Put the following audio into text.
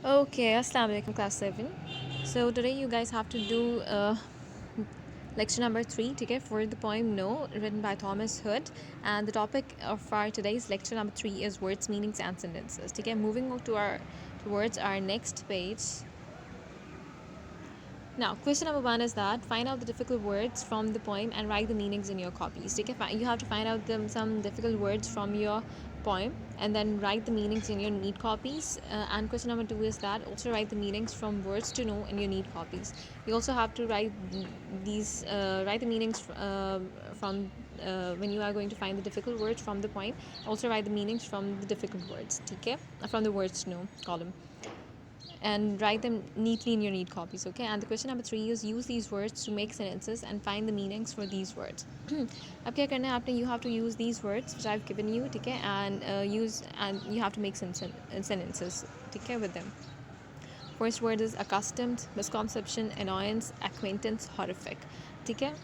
Okay, Assalamu alaikum, class 7. So today you guys have to do lecture number 3, okay, for the poem No, written by Thomas Hood. And the topic of our today's lecture number 3 is words, meanings, and sentences. Okay, moving on to towards our next page. Now, question number 1 is that find out the difficult words from the poem and write the meanings in your copies. Okay, you have to find out some difficult words from your poem and then write the meanings in your neat copies. And question number 2 is that also write the meanings from words to know in your neat copies. You also have to write the meanings from when you are going to find the difficult words from the poem. Also write the meanings from the difficult words. Okay, from the words to know column, and write them neatly in your neat copies. Okay, and the question number 3 is use these words to make sentences and find the meanings for these words. अब क्या करना है आपने, you have to use these words which I've given you, ठीक है, and you have to make some sentences, ठीक है, with them. First word is accustomed, misconception, annoyance, acquaintance, horrific, ठीक है.